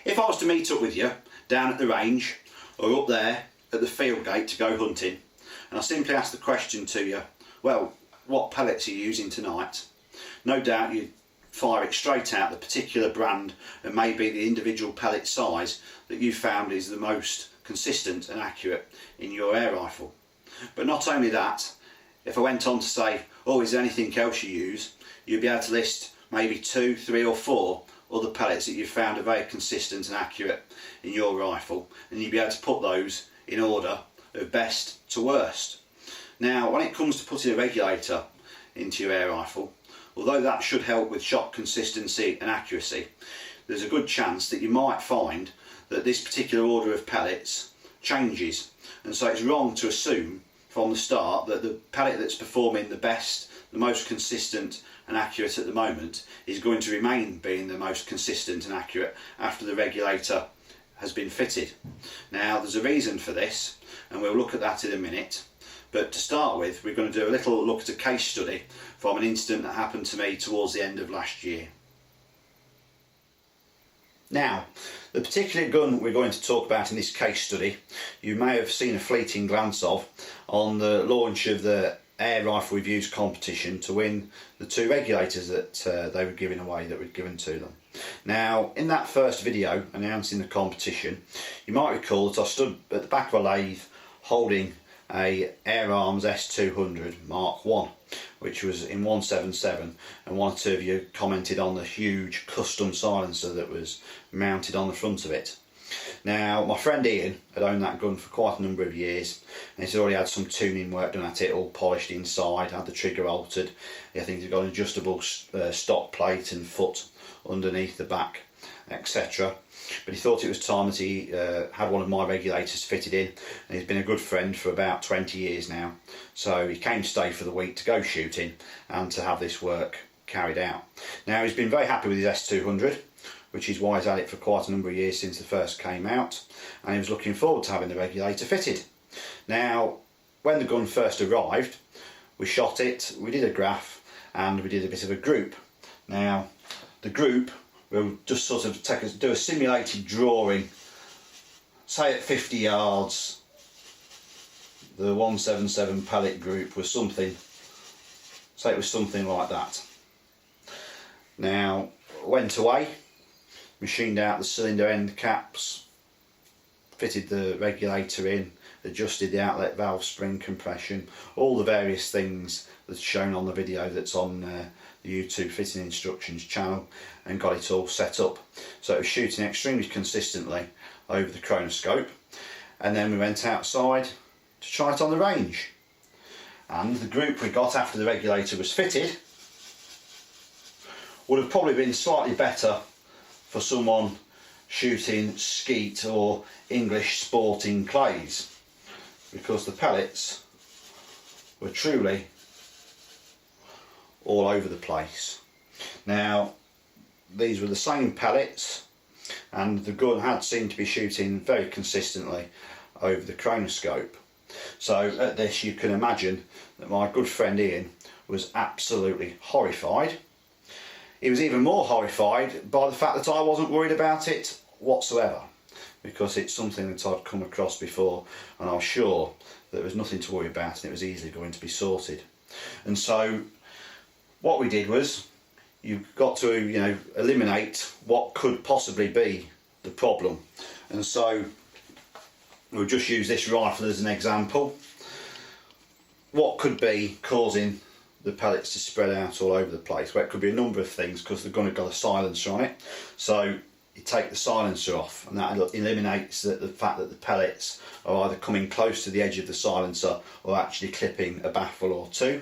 If I was to meet up with you down at the range or up there at the field gate to go hunting, and I simply ask the question to you, well, what pellets are you using tonight? No doubt you'd fire it straight out the particular brand and maybe the individual pellet size that you found is the most consistent and accurate in your air rifle. But not only that, if I went on to say, oh, is there anything else you use, you'd be able to list maybe 2, 3 or 4 other pellets that you found are very consistent and accurate in your rifle, and you'd be able to put those in order of best to worst. Now, when it comes to putting a regulator into your air rifle, although that should help with shot consistency and accuracy, there's a good chance that you might find that this particular order of pellets changes, and so it's wrong to assume from the start that the pellet that's performing the best, the most consistent and accurate at the moment is going to remain being the most consistent and accurate after the regulator has been fitted. Now, there's a reason for this, and we'll look at that in a minute. But to start with, we're going to do a little look at a case study from an incident that happened to me towards the end of last year. Now, the particular gun we're going to talk about in this case study, you may have seen a fleeting glance of on the launch of the Air Rifle Reviews competition to win the 2 regulators that they were giving away, that were given to them. Now, in that first video announcing the competition, you might recall that I stood at the back of a lathe holding a Air Arms S200 Mark 1, which was in 177, and one or two of you commented on the huge custom silencer that was mounted on the front of it. Now, my friend Ian had owned that gun for quite a number of years, and he's already had some tuning work done at it, all polished inside, had the trigger altered. I think he's got an adjustable stock plate and foot underneath the back, etc. But he thought it was time that he had one of my regulators fitted in, and he's been a good friend for about 20 years now. So he came to stay for the week to go shooting and to have this work carried out. Now, he's been very happy with his S200, which is why he's had it for quite a number of years since the first came out, and he was looking forward to having the regulator fitted. Now, when the gun first arrived, we shot it, we did a graph, and we did a bit of a group. Now, the group will just sort of do a simulated drawing, say at 50 yards, the 177 pellet group was something, say it was something like that. Now, went away, machined out the cylinder end caps, fitted the regulator in, adjusted the outlet valve spring compression, all the various things that's shown on the video that's on the YouTube fitting instructions channel, and got it all set up. So it was shooting extremely consistently over the chronoscope, and then we went outside to try it on the range. And the group we got after the regulator was fitted would have probably been slightly better for someone shooting skeet or English sporting clays, because the pellets were truly all over the place. Now, these were the same pellets, and the gun had seemed to be shooting very consistently over the chronoscope. So at this, you can imagine that my good friend Ian was absolutely horrified. He was even more horrified by the fact that I wasn't worried about it whatsoever, because it's something that I'd come across before, and I was sure that there was nothing to worry about and it was easily going to be sorted. And so what we did was, you've got to eliminate what could possibly be the problem. And so we'll just use this rifle as an example. What could be causing the pellets to spread out all over the place? Well, it could be a number of things, because the gun had got a silencer on it. So you take the silencer off, and that eliminates the fact that the pellets are either coming close to the edge of the silencer or actually clipping a baffle or two.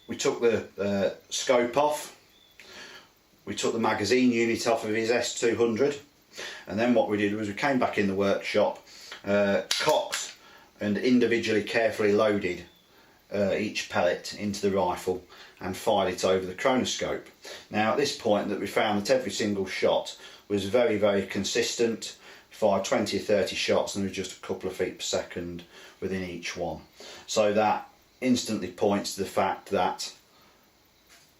We took the scope off, we took the magazine unit off of his S200, and then what we did was we came back in the workshop, cocked and individually carefully loaded each pellet into the rifle and fired it over the chronoscope. Now, at this point, that we found that every single shot was very, very consistent. Fired 20 or 30 shots, and there was just a couple of feet per second within each one. So that instantly points to the fact that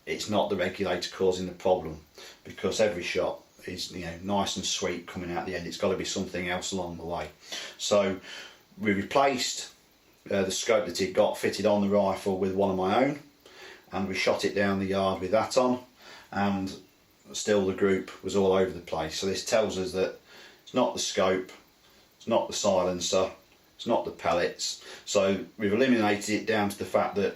it's not the regulator causing the problem, because every shot is, you know, nice and sweet coming out the end. It's got to be something else along the way. So we replaced the scope that it got fitted on the rifle with one of my own, and we shot it down the yard with that on, and still the group was all over the place. So this tells us that it's not the scope, it's not the silencer, it's not the pellets. So we've eliminated it down to the fact that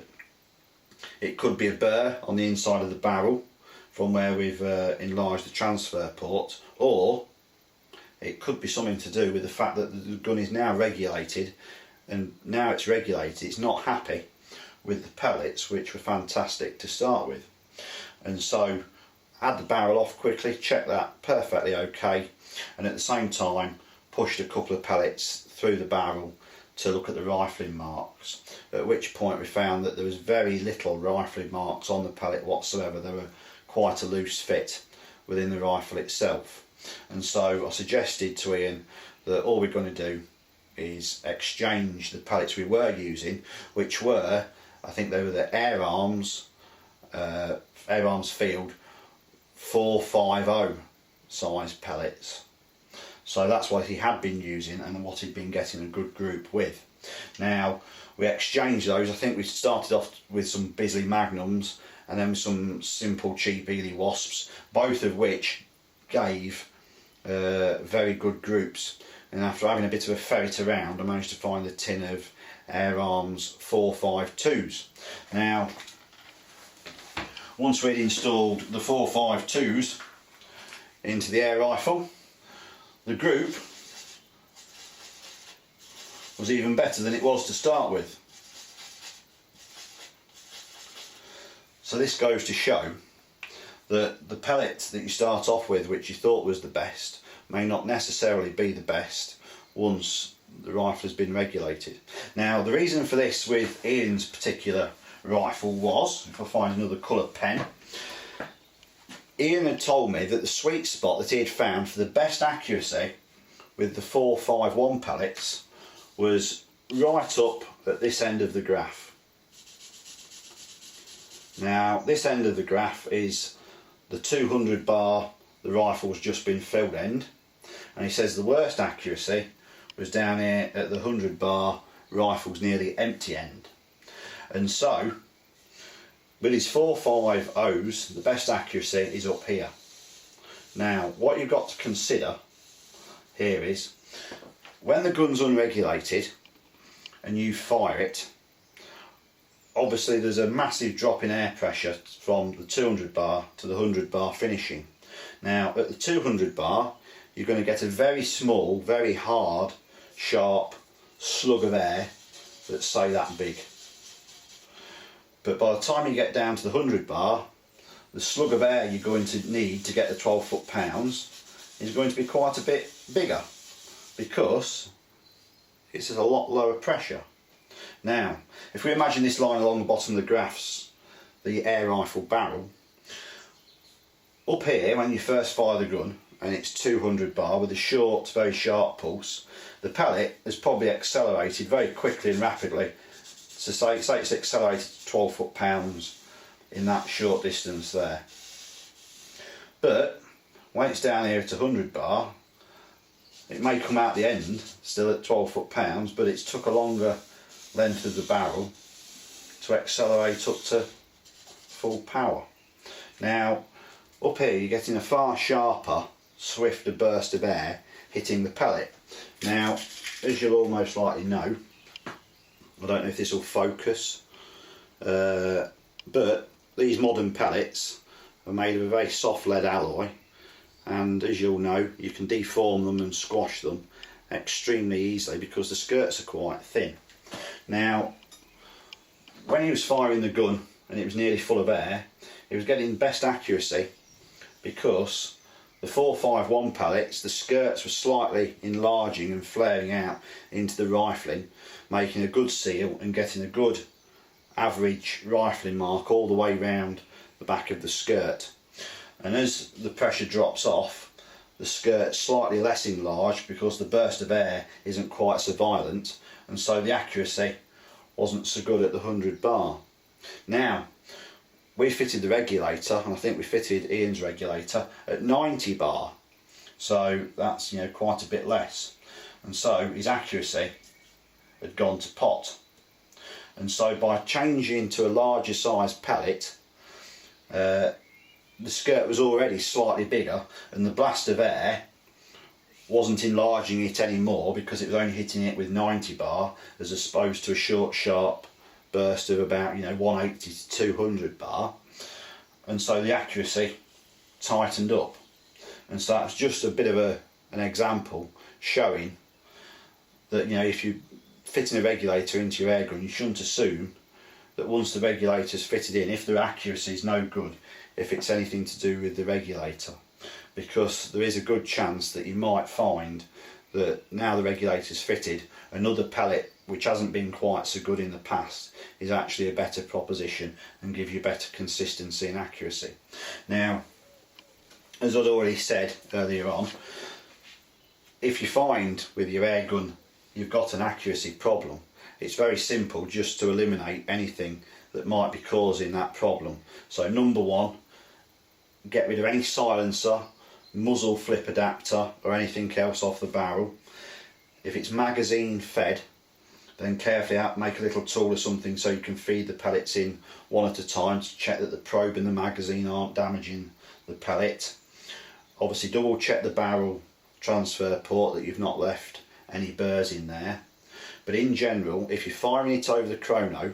it could be a burr on the inside of the barrel from where we've enlarged the transfer port, or it could be something to do with the fact that the gun is now regulated, and now it's regulated, it's not happy with the pellets, which were fantastic to start with. And so had the barrel off quickly, checked that perfectly okay, and at the same time pushed a couple of pellets through the barrel to look at the rifling marks, at which point we found that there was very little rifling marks on the pellet whatsoever. They were quite a loose fit within the rifle itself. And so I suggested to Ian that all we're going to do is exchange the pellets we were using, which were, I think they were the Air Arms Field 450 size pellets. So that's what he had been using and what he'd been getting a good group with. Now we exchanged those. I think we started off with some Bisley Magnums and then some simple cheap Ely Wasps, both of which gave very good groups. And after having a bit of a ferret around, I managed to find a tin of Air Arms 452s. Now, once we'd installed the 452s into the air rifle, the group was even better than it was to start with. So this goes to show that the pellet that you start off with, which you thought was the best, may not necessarily be the best once the rifle has been regulated. Now the reason for this with Ian's particular rifle was, if I find another colour pen, Ian had told me that the sweet spot that he had found for the best accuracy with the 451 pellets was right up at this end of the graph. Now this end of the graph is the 200 bar the rifle's just been filled end, and he says the worst accuracy was down here at the 100 bar rifle's nearly empty end. And so with his 450s, the best accuracy is up here. Now what you've got to consider here is when the gun's unregulated and you fire it, obviously there's a massive drop in air pressure from the 200 bar to the 100 bar finishing. Now at the 200 bar you're going to get a very small, very hard, sharp slug of air that's say that big. But by the time you get down to the 100 bar, the slug of air you're going to need to get the 12 foot-pounds is going to be quite a bit bigger, because it's at a lot lower pressure. Now, if we imagine this line along the bottom of the graphs, the air rifle barrel, up here when you first fire the gun and it's 200 bar with a short, very sharp pulse, the pellet has probably accelerated very quickly and rapidly. So say it's accelerated 12 foot-pounds in that short distance there. But when it's down here at 100 bar, it may come out the end still at 12 foot-pounds, but it's took a longer length of the barrel to accelerate up to full power. Now up here you're getting a far sharper, swifter burst of air hitting the pellet. Now as you'll almost likely know, I don't know if this will focus, but these modern pellets are made of a very soft lead alloy, and as you'll know you can deform them and squash them extremely easily because the skirts are quite thin. Now when he was firing the gun and it was nearly full of air, he was getting best accuracy because the 451 pellets, the skirts were slightly enlarging and flaring out into the rifling, making a good seal and getting a good average rifling mark all the way round the back of the skirt. And as the pressure drops off, the skirt's slightly less enlarged because the burst of air isn't quite so violent, and so the accuracy wasn't so good at the 100 bar. Now we fitted the regulator, and I think we fitted Ian's regulator at 90 bar, so that's quite a bit less, and so his accuracy had gone to pot. And so by changing to a larger size pellet, the skirt was already slightly bigger, and the blast of air wasn't enlarging it anymore because it was only hitting it with 90 bar as opposed to a short sharp burst of about 180 to 200 bar, and so the accuracy tightened up. And so that's just a bit of an example showing that if you're fitting a regulator into your air gun, you shouldn't assume that once the regulator's fitted in, if the accuracy is no good, if it's anything to do with the regulator, because there is a good chance that you might find that now the regulator's fitted, another pellet which hasn't been quite so good in the past is actually a better proposition and give you better consistency and accuracy. Now, as I'd already said earlier on, if you find with your air gun you've got an accuracy problem, it's very simple just to eliminate anything that might be causing that problem. So number one, get rid of any silencer, muzzle flip adapter or anything else off the barrel. If it's magazine fed, then carefully make a little tool or something so you can feed the pellets in one at a time to check that the probe and the magazine aren't damaging the pellet. Obviously double check the barrel transfer port that you've not left any burrs in there. But in general, if you're firing it over the chrono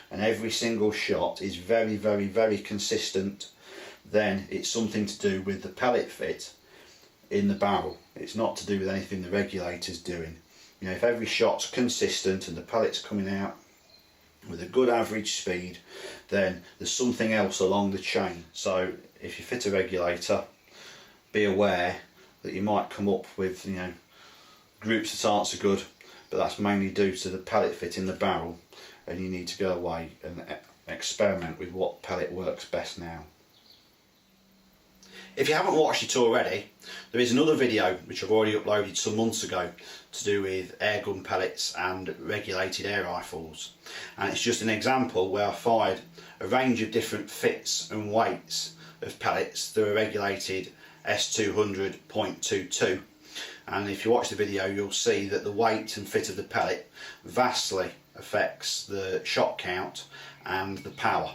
and every single shot is very, very, very consistent, then it's something to do with the pellet fit in the barrel. It's not to do with anything the regulator's doing. If every shot's consistent and the pellet's coming out with a good average speed, then there's something else along the chain. So if you fit a regulator, be aware that you might come up with groups that aren't so good, but that's mainly due to the pellet fit in the barrel, and you need to go away and experiment with what pellet works best now. If you haven't watched it already, there is another video which I've already uploaded some months ago to do with airgun pellets and regulated air rifles, and it's just an example where I fired a range of different fits and weights of pellets through a regulated S200.22, and if you watch the video you'll see that the weight and fit of the pellet vastly affects the shot count and the power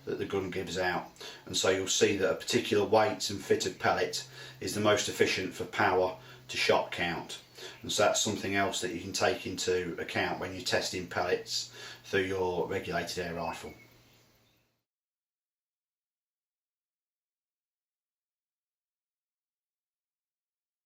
that the gun gives out. And so you'll see that a particular weight and fit of pellet is the most efficient for power to shot count, and so that's something else that you can take into account when you're testing pellets through your regulated air rifle.